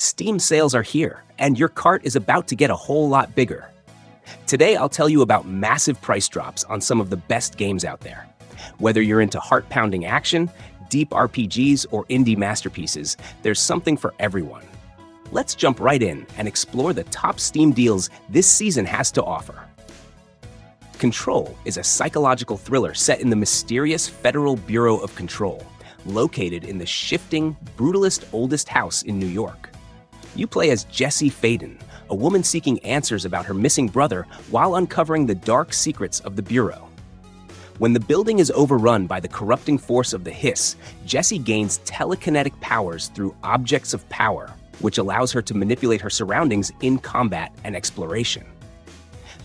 Steam sales are here, and your cart is about to get a whole lot bigger. Today, I'll tell you about massive price drops on some of the best games out there. Whether you're into heart-pounding action, deep RPGs, or indie masterpieces, there's something for everyone. Let's jump right in and explore the top Steam deals this season has to offer. Control is a psychological thriller set in the mysterious Federal Bureau of Control, located in the shifting, brutalist oldest house in New York. You play as Jessie Faden, a woman seeking answers about her missing brother while uncovering the dark secrets of the Bureau. When the building is overrun by the corrupting force of the Hiss, Jessie gains telekinetic powers through objects of power, which allows her to manipulate her surroundings in combat and exploration.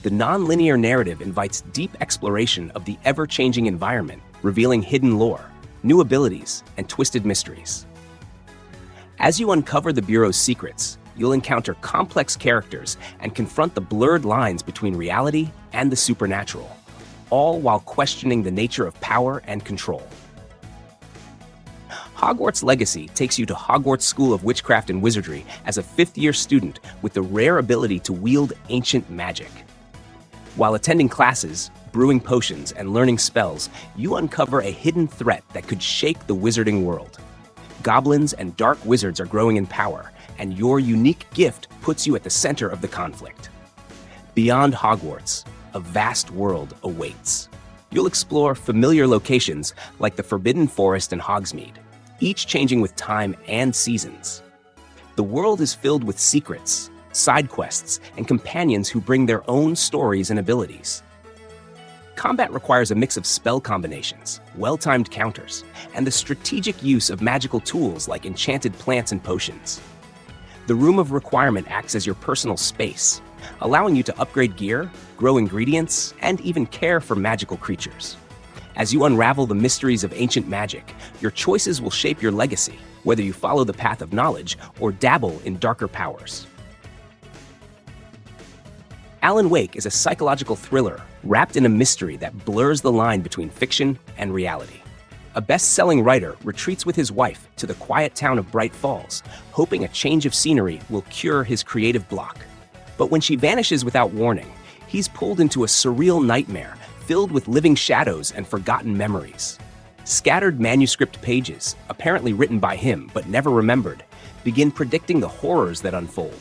The non-linear narrative invites deep exploration of the ever-changing environment, revealing hidden lore, new abilities, and twisted mysteries. As you uncover the Bureau's secrets, you'll encounter complex characters and confront the blurred lines between reality and the supernatural, all while questioning the nature of power and control. Hogwarts Legacy takes you to Hogwarts School of Witchcraft and Wizardry as a fifth-year student with the rare ability to wield ancient magic. While attending classes, brewing potions, and learning spells, you uncover a hidden threat that could shake the wizarding world. Goblins and dark wizards are growing in power, and your unique gift puts you at the center of the conflict. Beyond Hogwarts, a vast world awaits. You'll explore familiar locations like the Forbidden Forest and Hogsmeade, each changing with time and seasons. The world is filled with secrets, side quests, and companions who bring their own stories and abilities. Combat requires a mix of spell combinations, well-timed counters, and the strategic use of magical tools like enchanted plants and potions. The Room of Requirement acts as your personal space, allowing you to upgrade gear, grow ingredients, and even care for magical creatures. As you unravel the mysteries of ancient magic, your choices will shape your legacy, whether you follow the path of knowledge or dabble in darker powers. Alan Wake is a psychological thriller wrapped in a mystery that blurs the line between fiction and reality. A best-selling writer retreats with his wife to the quiet town of Bright Falls, hoping a change of scenery will cure his creative block. But when she vanishes without warning, he's pulled into a surreal nightmare filled with living shadows and forgotten memories. Scattered manuscript pages, apparently written by him but never remembered, begin predicting the horrors that unfold.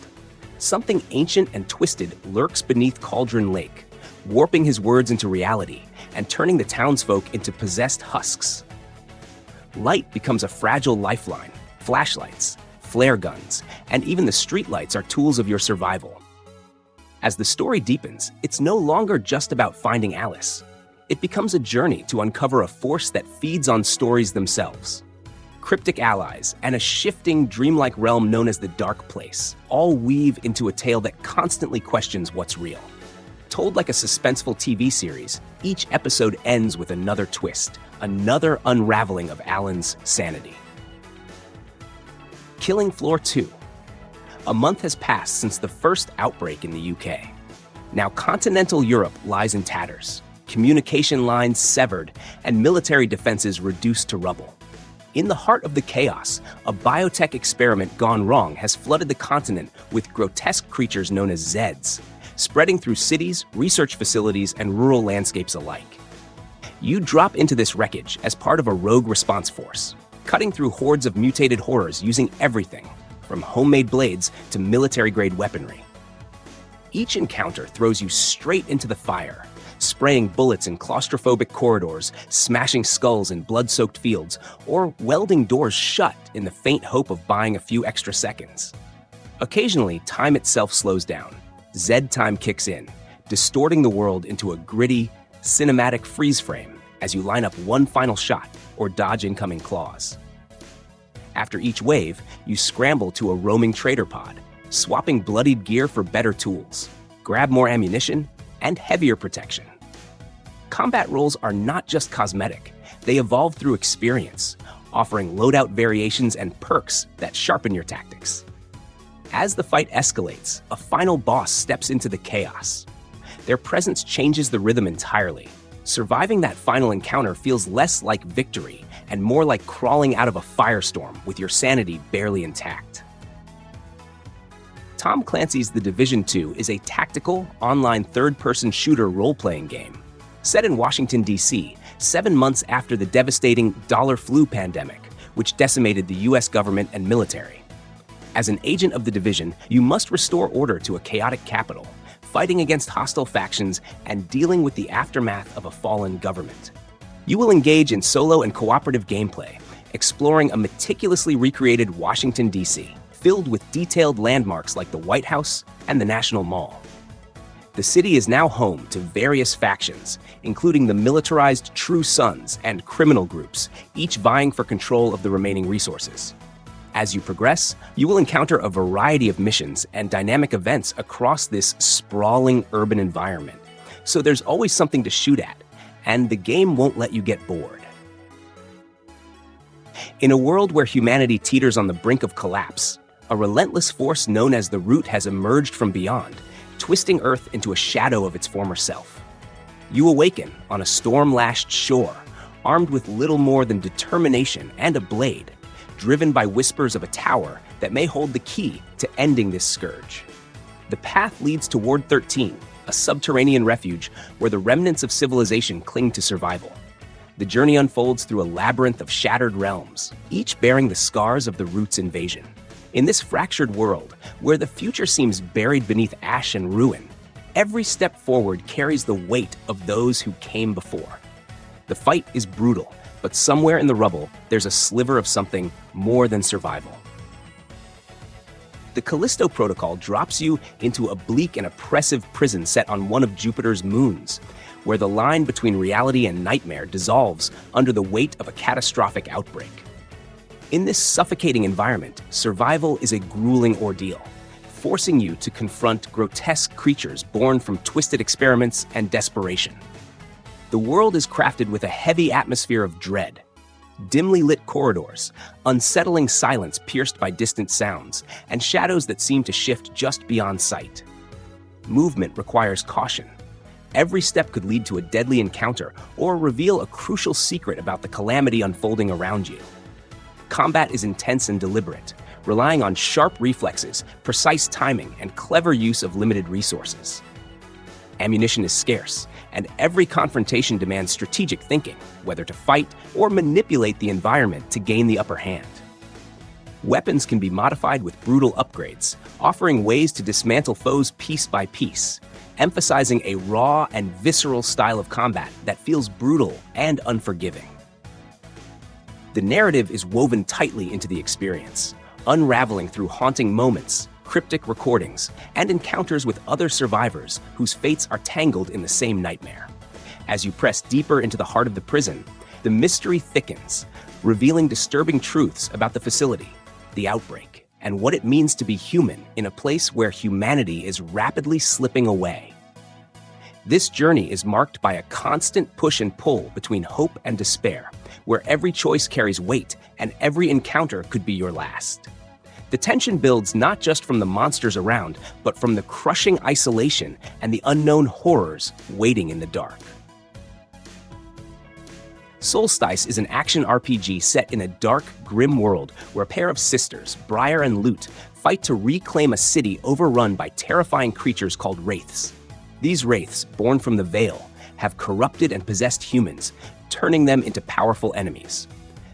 Something ancient and twisted lurks beneath Cauldron Lake, warping his words into reality and turning the townsfolk into possessed husks. Light becomes a fragile lifeline. Flashlights, flare guns, and even the streetlights are tools of your survival. As the story deepens, it's no longer just about finding Alice. It becomes a journey to uncover a force that feeds on stories themselves. Cryptic allies, and a shifting, dreamlike realm known as the Dark Place, all weave into a tale that constantly questions what's real. Told like a suspenseful TV series, each episode ends with another twist, another unraveling of Alan's sanity. Killing Floor 2. A month has passed since the first outbreak in the UK. Now continental Europe lies in tatters, communication lines severed, and military defenses reduced to rubble. In the heart of the chaos, a biotech experiment gone wrong has flooded the continent with grotesque creatures known as Zeds, spreading through cities, research facilities, and rural landscapes alike. You drop into this wreckage as part of a rogue response force, cutting through hordes of mutated horrors using everything, from homemade blades to military-grade weaponry. Each encounter throws you straight into the fire, spraying bullets in claustrophobic corridors, smashing skulls in blood-soaked fields, or welding doors shut in the faint hope of buying a few extra seconds. Occasionally, time itself slows down. Zed time kicks in, distorting the world into a gritty, cinematic freeze frame as you line up one final shot or dodge incoming claws. After each wave, you scramble to a roaming trader pod, swapping bloodied gear for better tools, grab more ammunition, and heavier protection. Combat roles are not just cosmetic, they evolve through experience, offering loadout variations and perks that sharpen your tactics. As the fight escalates, a final boss steps into the chaos. Their presence changes the rhythm entirely. Surviving that final encounter feels less like victory and more like crawling out of a firestorm with your sanity barely intact. Tom Clancy's The Division 2 is a tactical, online third-person shooter role-playing game. Set in Washington, D.C., 7 months after the devastating dollar flu pandemic, which decimated the U.S. government and military. As an agent of the Division, you must restore order to a chaotic capital, fighting against hostile factions and dealing with the aftermath of a fallen government. You will engage in solo and cooperative gameplay, exploring a meticulously recreated Washington, D.C., filled with detailed landmarks like the White House and the National Mall. The city is now home to various factions, including the militarized True Sons and criminal groups, each vying for control of the remaining resources. As you progress, you will encounter a variety of missions and dynamic events across this sprawling urban environment, so there's always something to shoot at, and the game won't let you get bored. In a world where humanity teeters on the brink of collapse, a relentless force known as the Root has emerged from beyond, twisting Earth into a shadow of its former self. You awaken on a storm-lashed shore, armed with little more than determination and a blade, driven by whispers of a tower that may hold the key to ending this scourge. The path leads to Ward 13, a subterranean refuge where the remnants of civilization cling to survival. The journey unfolds through a labyrinth of shattered realms, each bearing the scars of the Root's invasion. In this fractured world, where the future seems buried beneath ash and ruin, every step forward carries the weight of those who came before. The fight is brutal, but somewhere in the rubble, there's a sliver of something more than survival. The Callisto Protocol drops you into a bleak and oppressive prison set on one of Jupiter's moons, where the line between reality and nightmare dissolves under the weight of a catastrophic outbreak. In this suffocating environment, survival is a grueling ordeal, forcing you to confront grotesque creatures born from twisted experiments and desperation. The world is crafted with a heavy atmosphere of dread. Dimly lit corridors, unsettling silence pierced by distant sounds, and shadows that seem to shift just beyond sight. Movement requires caution. Every step could lead to a deadly encounter or reveal a crucial secret about the calamity unfolding around you. Combat is intense and deliberate, relying on sharp reflexes, precise timing, and clever use of limited resources. Ammunition is scarce, and every confrontation demands strategic thinking, whether to fight or manipulate the environment to gain the upper hand. Weapons can be modified with brutal upgrades, offering ways to dismantle foes piece by piece, emphasizing a raw and visceral style of combat that feels brutal and unforgiving. The narrative is woven tightly into the experience, unraveling through haunting moments, cryptic recordings, and encounters with other survivors whose fates are tangled in the same nightmare. As you press deeper into the heart of the prison, the mystery thickens, revealing disturbing truths about the facility, the outbreak, and what it means to be human in a place where humanity is rapidly slipping away. This journey is marked by a constant push and pull between hope and despair, where every choice carries weight and every encounter could be your last. The tension builds not just from the monsters around, but from the crushing isolation and the unknown horrors waiting in the dark. Soulstice is an action RPG set in a dark, grim world where a pair of sisters, Briar and Lute, fight to reclaim a city overrun by terrifying creatures called wraiths. These wraiths, born from the Veil, have corrupted and possessed humans, turning them into powerful enemies.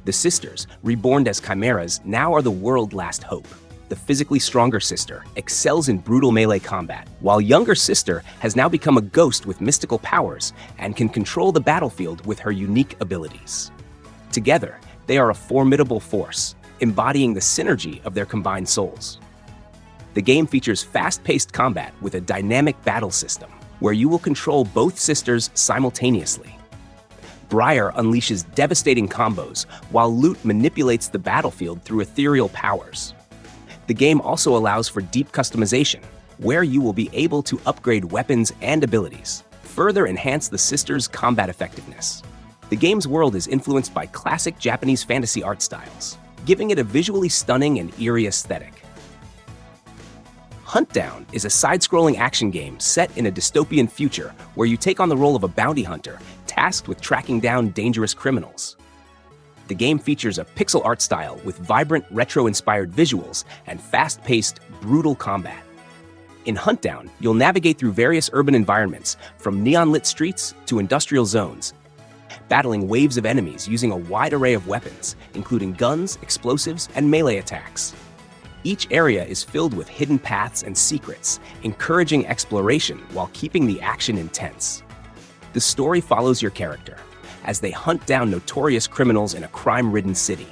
The sisters, reborn as chimeras, now are the world's last hope. The physically stronger sister excels in brutal melee combat, while younger sister has now become a ghost with mystical powers and can control the battlefield with her unique abilities. Together, they are a formidable force, embodying the synergy of their combined souls. The game features fast-paced combat with a dynamic battle system, where you will control both sisters simultaneously. Briar unleashes devastating combos, while Lute manipulates the battlefield through ethereal powers. The game also allows for deep customization, where you will be able to upgrade weapons and abilities, further enhance the sisters' combat effectiveness. The game's world is influenced by classic Japanese fantasy art styles, giving it a visually stunning and eerie aesthetic. HUNTDOWN is a side-scrolling action game set in a dystopian future where you take on the role of a bounty hunter tasked with tracking down dangerous criminals. The game features a pixel art style with vibrant, retro-inspired visuals and fast-paced, brutal combat, In HUNTDOWN, you'll navigate through various urban environments, from neon-lit streets to industrial zones, battling waves of enemies using a wide array of weapons, including guns, explosives, and melee attacks. Each area is filled with hidden paths and secrets, encouraging exploration while keeping the action intense. The story follows your character as they hunt down notorious criminals in a crime-ridden city.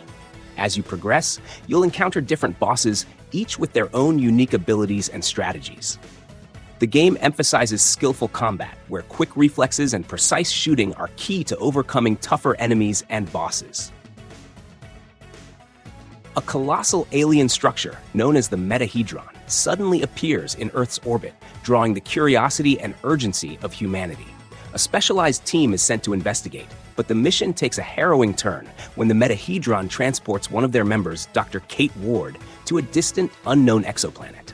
As you progress, you'll encounter different bosses, each with their own unique abilities and strategies. The game emphasizes skillful combat, where quick reflexes and precise shooting are key to overcoming tougher enemies and bosses. A colossal alien structure, known as the Metahedron, suddenly appears in Earth's orbit, drawing the curiosity and urgency of humanity. A specialized team is sent to investigate, but the mission takes a harrowing turn when the Metahedron transports one of their members, Dr. Kate Ward, to a distant, unknown exoplanet.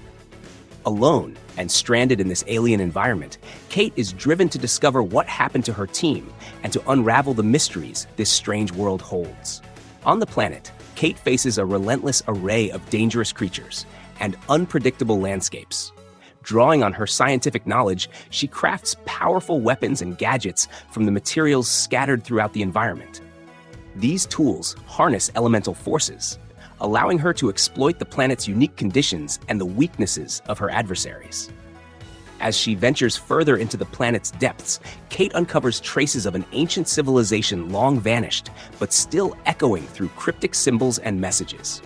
Alone and stranded in this alien environment, Kate is driven to discover what happened to her team and to unravel the mysteries this strange world holds. On the planet, Kate faces a relentless array of dangerous creatures and unpredictable landscapes. Drawing on her scientific knowledge, she crafts powerful weapons and gadgets from the materials scattered throughout the environment. These tools harness elemental forces, allowing her to exploit the planet's unique conditions and the weaknesses of her adversaries. As she ventures further into the planet's depths, Kate uncovers traces of an ancient civilization long vanished, but still echoing through cryptic symbols and messages.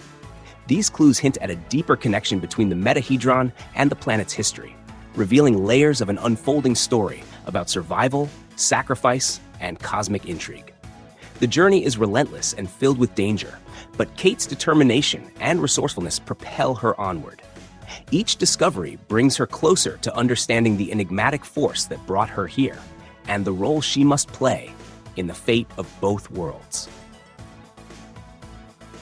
These clues hint at a deeper connection between the Metahedron and the planet's history, revealing layers of an unfolding story about survival, sacrifice, and cosmic intrigue. The journey is relentless and filled with danger, but Kate's determination and resourcefulness propel her onward. Each discovery brings her closer to understanding the enigmatic force that brought her here, and the role she must play in the fate of both worlds.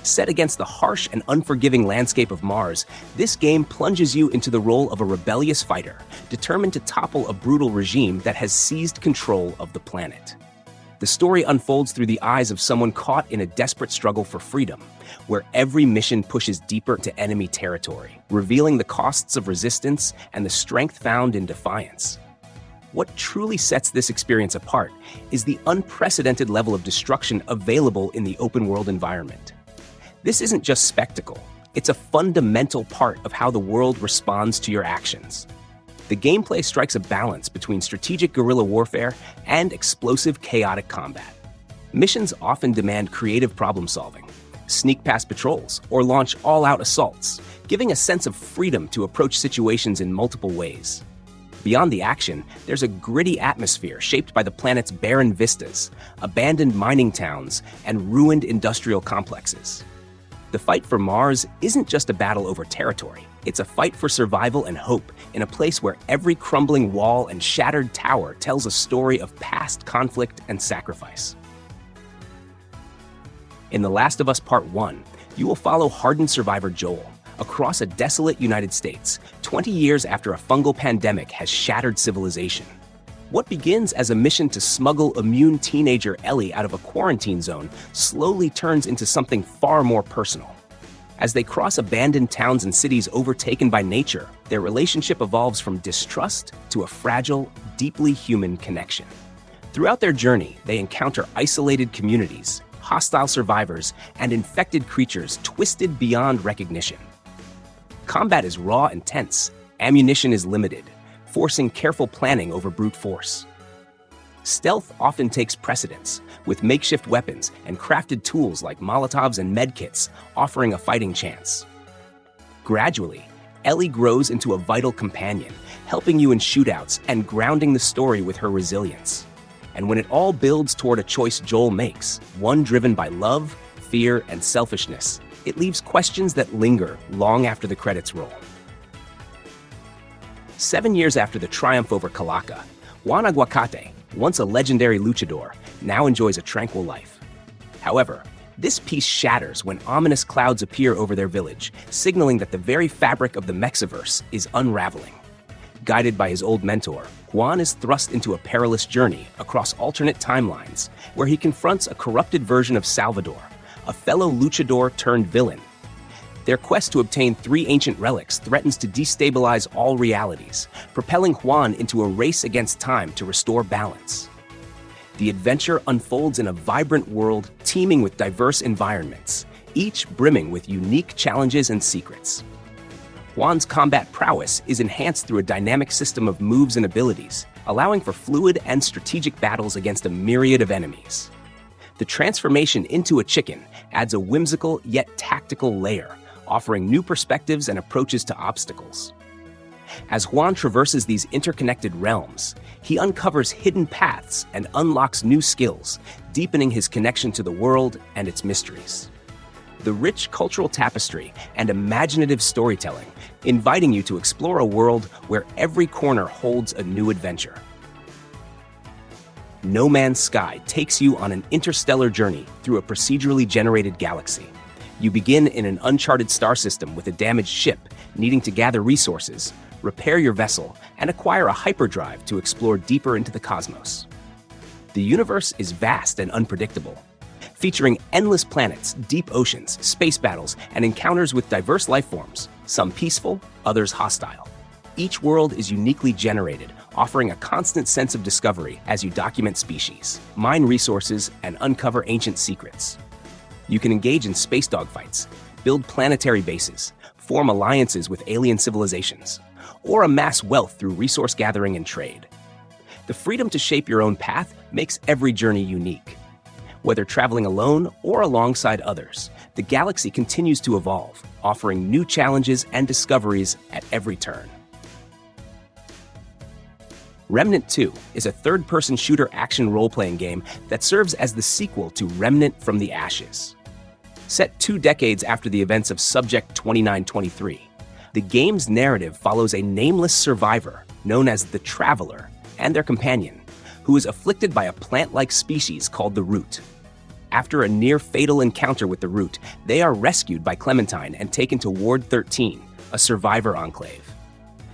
Set against the harsh and unforgiving landscape of Mars, this game plunges you into the role of a rebellious fighter, determined to topple a brutal regime that has seized control of the planet. The story unfolds through the eyes of someone caught in a desperate struggle for freedom, where every mission pushes deeper into enemy territory, revealing the costs of resistance and the strength found in defiance. What truly sets this experience apart is the unprecedented level of destruction available in the open-world environment. This isn't just spectacle, it's a fundamental part of how the world responds to your actions. The gameplay strikes a balance between strategic guerrilla warfare and explosive, chaotic combat. Missions often demand creative problem-solving, sneak past patrols, or launch all-out assaults, giving a sense of freedom to approach situations in multiple ways. Beyond the action, there's a gritty atmosphere shaped by the planet's barren vistas, abandoned mining towns, and ruined industrial complexes. The fight for Mars isn't just a battle over territory. It's a fight for survival and hope in a place where every crumbling wall and shattered tower tells a story of past conflict and sacrifice. In The Last of Us Part 1, you will follow hardened survivor Joel across a desolate United States, 20 years after a fungal pandemic has shattered civilization. What begins as a mission to smuggle immune teenager Ellie out of a quarantine zone slowly turns into something far more personal. As they cross abandoned towns and cities overtaken by nature, their relationship evolves from distrust to a fragile, deeply human connection. Throughout their journey, they encounter isolated communities, hostile survivors, and infected creatures twisted beyond recognition. Combat is raw and tense, ammunition is limited, forcing careful planning over brute force. Stealth often takes precedence, with makeshift weapons and crafted tools like Molotovs and medkits offering a fighting chance. Gradually, Ellie grows into a vital companion, helping you in shootouts and grounding the story with her resilience. And when it all builds toward a choice Joel makes, one driven by love, fear, and selfishness, it leaves questions that linger long after the credits roll. 7 years after the triumph over Calaca, Guanajuatate, once a legendary luchador, now enjoys a tranquil life. However, this peace shatters when ominous clouds appear over their village, signaling that the very fabric of the Mexiverse is unraveling. Guided by his old mentor, Juan is thrust into a perilous journey across alternate timelines, where he confronts a corrupted version of Salvador, a fellow luchador turned villain. Their quest to obtain 3 ancient relics threatens to destabilize all realities, propelling Juan into a race against time to restore balance. The adventure unfolds in a vibrant world teeming with diverse environments, each brimming with unique challenges and secrets. Juan's combat prowess is enhanced through a dynamic system of moves and abilities, allowing for fluid and strategic battles against a myriad of enemies. The transformation into a chicken adds a whimsical yet tactical layer, offering new perspectives and approaches to obstacles. As Juan traverses these interconnected realms, he uncovers hidden paths and unlocks new skills, deepening his connection to the world and its mysteries. The rich cultural tapestry and imaginative storytelling, inviting you to explore a world where every corner holds a new adventure. No Man's Sky takes you on an interstellar journey through a procedurally generated galaxy. You begin in an uncharted star system with a damaged ship, needing to gather resources, repair your vessel, and acquire a hyperdrive to explore deeper into the cosmos. The universe is vast and unpredictable, featuring endless planets, deep oceans, space battles, and encounters with diverse life forms, some peaceful, others hostile. Each world is uniquely generated, offering a constant sense of discovery as you document species, mine resources, and uncover ancient secrets. You can engage in space dogfights, build planetary bases, form alliances with alien civilizations, or amass wealth through resource gathering and trade. The freedom to shape your own path makes every journey unique. Whether traveling alone or alongside others, the galaxy continues to evolve, offering new challenges and discoveries at every turn. Remnant II is a third-person shooter action role-playing game that serves as the sequel to Remnant from the Ashes. Set 2 decades after the events of Subject 2923, the game's narrative follows a nameless survivor known as the Traveler and their companion, who is afflicted by a plant-like species called the Root. After a near-fatal encounter with the Root, they are rescued by Clementine and taken to Ward 13, a survivor enclave.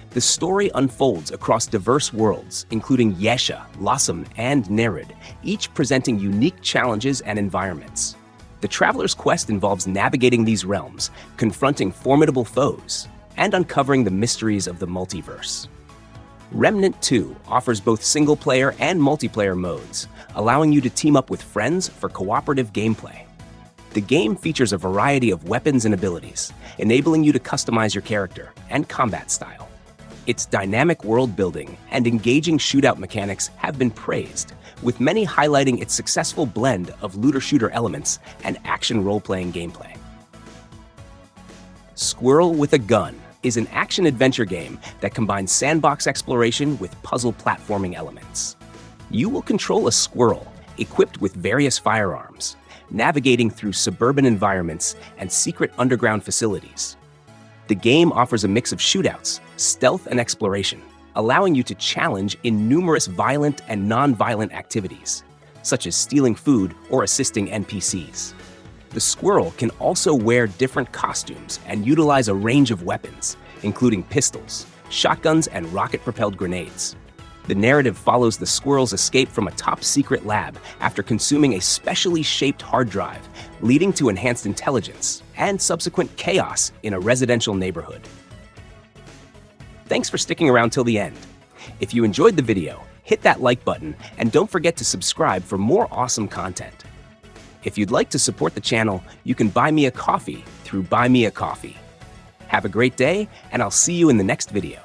The story unfolds across diverse worlds, including Yesha, Lossum, and Nerid, each presenting unique challenges and environments. The Traveler's quest involves navigating these realms, confronting formidable foes, and uncovering the mysteries of the multiverse. Remnant II offers both single-player and multiplayer modes, allowing you to team up with friends for cooperative gameplay. The game features a variety of weapons and abilities, enabling you to customize your character and combat style. Its dynamic world building and engaging shootout mechanics have been praised, with many highlighting its successful blend of looter-shooter elements and action role-playing gameplay. Squirrel with a Gun is an action-adventure game that combines sandbox exploration with puzzle platforming elements. You will control a squirrel equipped with various firearms, navigating through suburban environments and secret underground facilities. The game offers a mix of shootouts, stealth, and exploration, allowing you to challenge in numerous violent and non-violent activities, such as stealing food or assisting NPCs. The squirrel can also wear different costumes and utilize a range of weapons, including pistols, shotguns, and rocket-propelled grenades. The narrative follows the squirrel's escape from a top-secret lab after consuming a specially shaped hard drive, leading to enhanced intelligence and subsequent chaos in a residential neighborhood. Thanks for sticking around till the end. If you enjoyed the video, hit that like button and don't forget to subscribe for more awesome content. If you'd like to support the channel, you can buy me a coffee through Buy Me a Coffee. Have a great day, and I'll see you in the next video.